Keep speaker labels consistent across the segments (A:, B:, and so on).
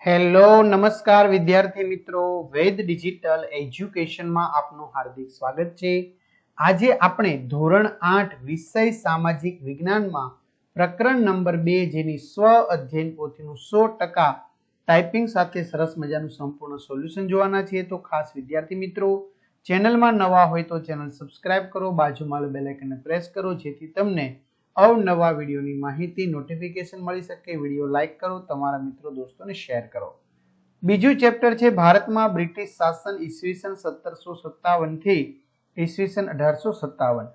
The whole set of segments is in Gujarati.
A: હેલો નમસ્કાર વિદ્યાર્થી મિત્રો, વેદ ડિજિટલ એજ્યુકેશનમાં આપનું હાર્દિક સ્વાગત છે। આજે આપણે ધોરણ 8 વિષય સામાજિક વિજ્ઞાનમાં પ્રકરણ નંબર 2 જેની સ્વ અધ્યયન પોથીનું 100% ટાઈપિંગ સાથે સરસ મજાનું સંપૂર્ણ સોલ્યુશન જોવાના છીએ। તો ખાસ વિદ્યાર્થી મિત્રો, ચેનલમાં નવા હોય તો ચેનલ સબસ્ક્રાઇબ કરો, બાજુમાં બેલ આઇકનને પ્રેસ કરો જેથી તમને અવનવા વિડીયોની માહિતી નોટિફિકેશન મળી શકે। વિડીયો લાઈક કરો, તમારા મિત્રો દોસ્તોને શેર કરો। બીજું ચેપ્ટર છે ભારતમાં બ્રિટિશ શાસન ઈસવીસન 1757 થી ઈસવીસન 1857।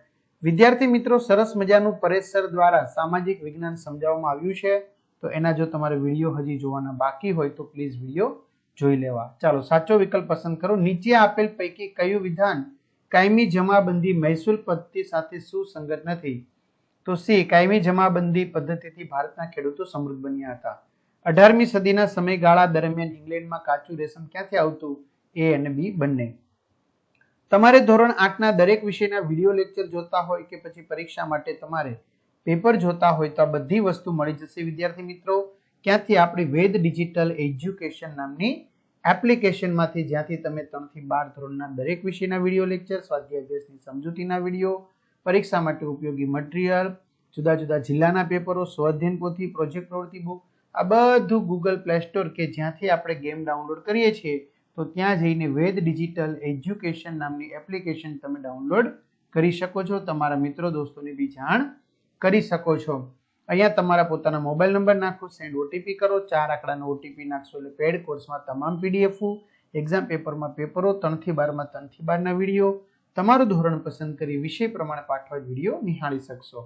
A: વિદ્યાર્થી મિત્રો, સરસ મજાનું પરેશ સર દ્વારા સામાજિક વિજ્ઞાન સમજાવવામાં આવ્યું છે, તો એના જો તમારે વિડીયો હજી જોવાના બાકી હોય તો પ્લીઝ વિડીયો જોઈ લેવા। ચાલો સાચો વિકલ્પ પસંદ કરો। નીચે આપેલ પૈકી કયું વિધાન કાયમી જમાબંધી મહેસૂલ પદ્ધતિ સાથે સુસંગત નથી? તો સી, કાયમી જમાબંધી પદ્ધતિથી ભારતના ખેડૂતો સમૃદ્ધ બન્યા હતા। 18મી સદીના સમયગાળા દરમિયાન ઇંગ્લેન્ડમાં કાચું રેશમ ક્યાંથી આવતું? એ અને બી બંને। તમારે ધોરણ 8ના દરેક વિષયના વિડીયો લેક્ચર જોતા હોય કે પછી પરીક્ષા માટે તમારે પેપર જોતા હોય તો આ બધી વસ્તુ મળી જશે વિદ્યાર્થી મિત્રો। ક્યાંથી? આપણી વેદ ડિજિટલ એજ્યુકેશન નામની એપ્લિકેશનમાંથી, જ્યાંથી તમે 3 થી 12 ધોરણના દરેક વિષયના વિડીયો લેક્ચર, સ્વાધ્યાય અભ્યાસની સમજૂતીના વિડીયો, પરીક્ષા માટે ઉપયોગી મટીરીયલ, જુદા જુદા જિલ્લાના પેપરો, સ્વઅધ્યયન પોથી, પ્રોજેક્ટ પ્રવૃત્તિ બુક, આ બધું ગૂગલ પ્લે સ્ટોર કે જ્યાંથી આપણે ગેમ ડાઉનલોડ કરીએ છીએ તો ત્યાં જઈને વેદ ડિજિટલ એજ્યુકેશન નામની એપ્લિકેશન તમે ડાઉનલોડ કરી શકો છો। તમારા મિત્રો દોસ્તોને બી જાણ કરી શકો છો। અહીંયા તમારા પોતાના મોબાઈલ નંબર નાખો, સેન્ડ ઓટીપી કરો, 4 આંકડાનો ઓટીપી નાખશો એટલે પેડ કોર્સમાં તમામ પીડીએફ, એક્ઝામ પેપરમાં પેપરો, 3 થી 12માં 3 થી 12ના વિડીયો, તમારું ધોરણ પસંદ કરી વિષય પ્રમાણે પાઠવાયેલ વિડીયો નિહાળી શકશો।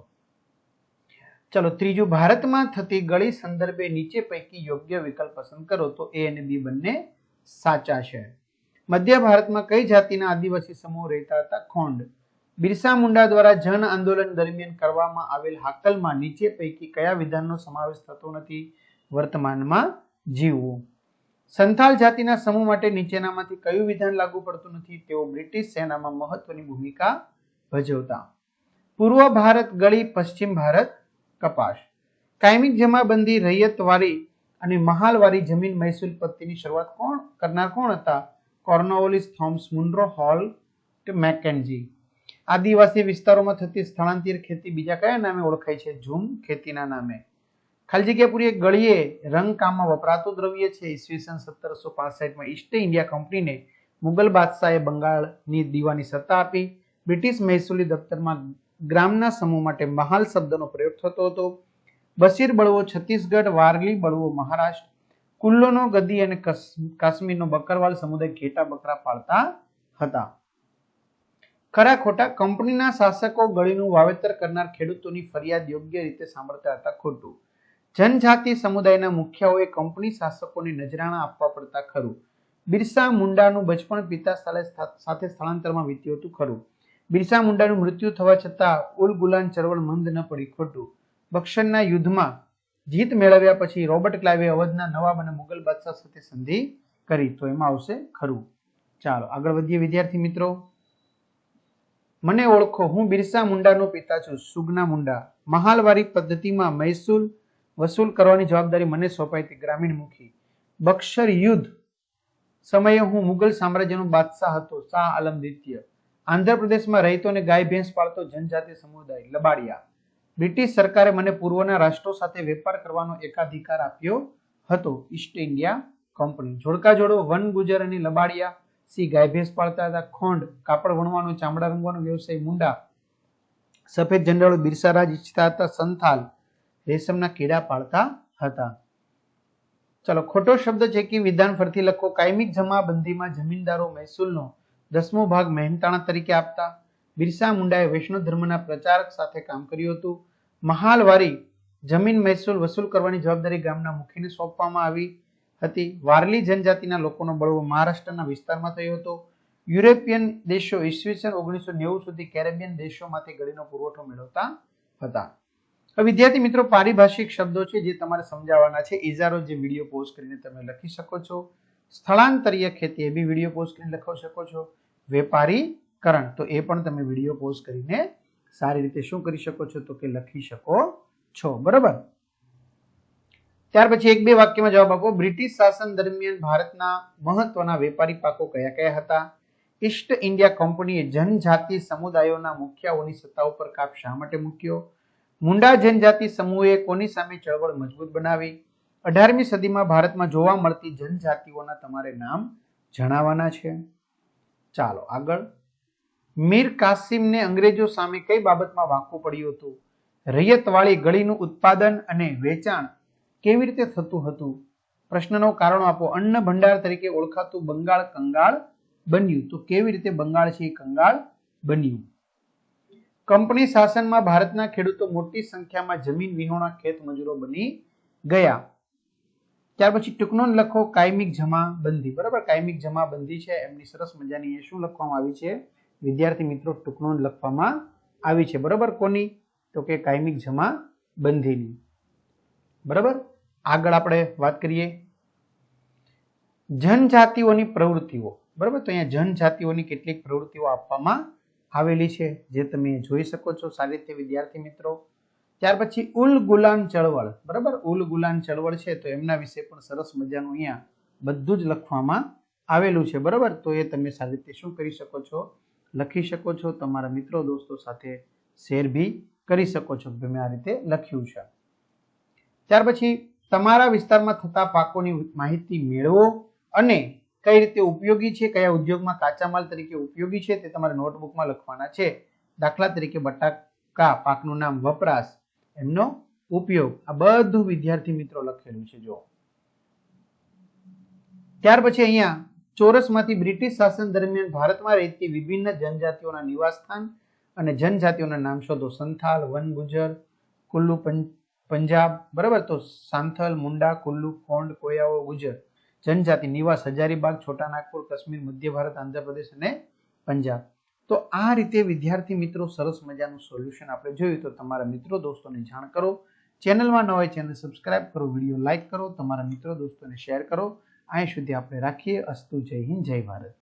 A: ચલો ત્રીજું, ભારતમાં થતી ગળી સંદર્ભે નીચે પૈકી યોગ્ય વિકલ્પ પસંદ કરો। તો એ અને બી બંને સાચા છે। મધ્ય ભારતમાં કઈ જાતિના આદિવાસી સમૂહ રહેતા હતા? ખોંડ। બિરસા મુંડા દ્વારા જન આંદોલન દરમિયાન કરવામાં આવેલ હાકલમાં નીચે પૈકી કયા વિધાનનો સમાવેશ થતો નથી? વર્તમાનમાં જીવવું। સંથાલ જાતિના સમૂહ માટે નીચેનામાંથી કયું વિધાન લાગુ પડતું નથી? તેઓ બ્રિટિશ સેનામાં મહત્વની ભૂમિકા ભજવતા। પૂર્વ ભારત ગળી, પશ્ચિમ ભારત કપાસ। કાયમી જમાબંધી, રૈયતવારી અને મહાલવારી જમીન મહેસૂલ પદ્ધતિની શરૂઆત કરનાર કોણ હતા? કોર્નવાલિસ, થોમસ મુન્રો, હોલ્ટ, મેકેન્જી। આદિવાસી વિસ્તારોમાં થતી સ્થળાંતર ખેતી બીજા કયા નામે ઓળખાય છે? ઝૂમ ખેતીના નામે। ખાલી જગ્યા પૂરી, ગળીએ રંગકામમાં વપરાતું દ્રવ્ય છે। ઈસવીસન 1765માં ઈસ્ટ ઇન્ડિયા કંપનીને મુગલ બાદશાહે બંગાળની દીવાની સત્તા આપી। બ્રિટિશ મહેસૂલી દફતરમાં ગ્રામના સમૂહ માટે મહાલ શબ્દનો પ્રયોગ થતો હતો। બશીર બળવો છત્તીસગઢ, વારલી બળવો મહારાષ્ટ્ર। કુલ્લોનો ગદ્દી અને કાશ્મીરનો બકરવાલ સમુદાય ઘેટા બકરા પાળતા હતા। ખરા ખોટા? કંપનીના શાસકો ગળીનું વાવેતર કરનાર ખેડૂતોની ફરિયાદ યોગ્ય રીતે સાંભળતા હતા। ખોટું। જનજાતિ સમુદાયના મુખિયાઓએ કંપની શાસકોને નજરાણા આપવા પડતા। ખરું। બિરસા મુંડાનું બચપણ પિતા સાથે સ્થળાંતરમાં વીત્યું હતું। ખરું। બિરસા મુંડાનું મૃત્યુ થવા છતાં ઉલ ગુલાન ચળવળ મંદ ન પડી। ખોટું। બક્સરના યુદ્ધમાં જીત મેળવ્યા પછી રોબર્ટ ક્લાઇવે અવધના નવાબ અને મુગલ બાદશાહ સાથે સંધિ કરી, તો એમાં આવશે ખરું। ચાલો આગળ વધીએ વિદ્યાર્થી મિત્રો। મને ઓળખો, હું બિરસા મુંડાનો પિતા છું। સુગના મુંડા। મહાલવારી પદ્ધતિમાં મહેસૂલ વસૂલ કરવાની જવાબદારી મને સોંપાઈ હતી। ગ્રામીણમુખી। બક્સર યુદ્ધ સમયે હું મુગલ સામ્રાજ્યનો બાદશાહ હતો। શાહ આલમ દ્વિતીય। આંધ્રપ્રદેશમાં રહીતોને ગાય ભેંસ પાળતો જનજાતિ સમુદાય લબાડિયા। બ્રિટિશ સરકારે મને પૂર્વના રાષ્ટ્રો સાથે વેપાર કરવાનો એકાધિકાર આપ્યો હતો। East India company. જોડકા જોડો, વન ગુજર અને લબાડિયા। સી, ગાય ભેંસ પાળતા હતા। ખોંડ, કાપડ વણવાનો, ચામડા રંગવાનો વ્યવસાય। મુંડા, સફેદ ઝંડાળો બિરસા રાજ ઈચ્છતા હતા। સંથાલ, રેશમના કીડા પાળતા હતા। ચલો ખોટો શબ્દ છે કે વિધાન ફરતી લખો। કાયમી જમાબંધીમાં જમીનદારો મહેસૂલનો 10મો ભાગ મહેનતાણા તરીકે આપતા। બિરસા મુંડાએ વૈષ્ણવ ધર્મના પ્રચારક સાથે કામ કર્યું હતું। મહાલવારી જમીન મહેસૂલ વસૂલ કરવાની જવાબદારી ગામના મુખીને સોંપવામાં આવી હતી। વારલી જનજાતિના લોકોનો બળવો મહારાષ્ટ્રના વિસ્તારમાં થયો હતો। યુરોપિયન દેશો ઈસવીસન 1990 સુધી કેરેબિયન દેશોમાંથી ગળીનો પુરવઠો મેળવતા હતા। હવે વિદ્યાર્થી મિત્રો, પારિભાષિક શબ્દો છે જે તમારે સમજાવવાના છે। ઇજારો જે વિડીયો પોઝ કરીને તમે લખી શકો છો। સ્થળાંતરીય ખેતી એ બી વિડીયો પોઝ કરીને લખી શકો છો। વેપારીકરણ, તો એ પણ તમે વિડીયો પોઝ કરીને સારી રીતે શું કરી શકો છો? તો કે લખી શકો છો। બરાબર। ત્યાર પછી એક બે વાક્યમાં જવાબ આપો. બ્રિટિશ શાસન દરમિયાન ભારતના મહત્વના વેપારી પાકો કયા કયા હતા? ઈસ્ટ ઇન્ડિયા કંપનીએ જનજાતિ સમુદાયોના મુખિયાઓની સત્તા ઉપર કાપ શા માટે મૂક્યો? મુંડા જનજાતિ સમૂહે કોની સામે ચળવળ મજબૂત બનાવી? 18મી સદીમાં ભારતમાં જોવા મળતી જનજાતિઓના તમારે નામ જણાવવાના છે. ચાલો આગળ. મીર કાસિમને અંગ્રેજો સામે કઈ બાબતમાં વાંકવું પડ્યું હતું? રૈયતવાળી ગળીનું ઉત્પાદન અને વેચાણ કેવી રીતે થતું હતું? પ્રશ્નનો કારણો આપો. અન્ન ભંડાર તરીકે ઓળખાતું બંગાળ કંગાળ બન્યું. તો કેવી રીતે બંગાળ છે એ કંગાળ બન્યું? કંપની શાસનમાં ભારતના ખેડૂતો મોટી સંખ્યામાં જમીન વિહોણા ખેત મજૂરો બની ગયા. ત્યાર પછી ટૂંકનોંધ લખો. કાયમિક જમાબંધી. બરાબર, કાયમિક જમાબંધી છે એમની સરસ મજાની એ શું લખવામાં આવી છે વિદ્યાર્થી મિત્રો? ટૂંકનોંધ લખવામાં આવી છે. બરાબર, કોની? તો કે કાયમિક જમાબંધીની. બરાબર, આગળ આપણે વાત કરીએ જનજાતિઓની પ્રવૃત્તિઓ. બરાબર, તો અહીંયા જનજાતિઓની કેટલીક પ્રવૃત્તિઓ આપવામાં આવેલી છે જે તમે જોઈ શકો છો સારી રીતે વિદ્યાર્થી મિત્રો. ત્યાર પછી ઉલ ગુલાન ચળવળ. બરાબર, ઉલ ગુલાન ચળવળ છે તો એમના વિશે પણ સરસ મજાનું અહીંયા બધું જ લખવામાં આવેલું છે. બરાબર, તો એ તમે સારી રીતે શું કરી શકો છો? લખી શકો છો. તમારા મિત્રો દોસ્તો સાથે શેર બી કરી શકો છો. મેં આ રીતે લખ્યું છે. ત્યાર પછી તમારા વિસ્તારમાં થતા પાકોની માહિતી મેળવો અને કઈ રીતે ઉપયોગી છે, કયા ઉદ્યોગમાં કાચા માલ તરીકે ઉપયોગી છે તે તમારે નોટબુકમાં લખવાના છે. દાખલા તરીકે બટાકા પાકનું નામ, વપરાશ, એમનો ઉપયોગ, આ બધું વિદ્યાર્થી મિત્રો લખેલું છે. જો ત્યાર પછી અહીંયા ચોરસમાંથી બ્રિટિશ શાસન દરમિયાન ભારતમાં રહેતી વિભિન્ન જનજાતિઓના નિવાસસ્થાન અને જનજાતિઓના નામ શોધો. સંથાલ, વન ગુજર, કુલ્લુ પંજાબ. બરાબર, તો સાંથલ, મુંડા, કુલ્લુ, કોંડ, કોયાઓ, ગુજર જનજાતિ નિવાસ હજારીબાગ, છોટા નાગપુર, કાશ્મીર, મધ્ય ભારત, આંધ્રપ્રદેશ અને પંજાબ. તો આ રીતે વિદ્યાર્થી મિત્રો સરસ મજાનું સોલ્યુશન આપણે જોયું. તો તમારા મિત્રો દોસ્તોને જાણ કરો. ચેનલમાં ન હોય ચેનલ સબસ્ક્રાઇબ કરો, વિડીયો લાઈક કરો, તમારા મિત્રો દોસ્તોને શેર કરો. અહીં સુધી આપણે રાખીએ. અસ્તુ. જય હિન્દ, જય ભારત.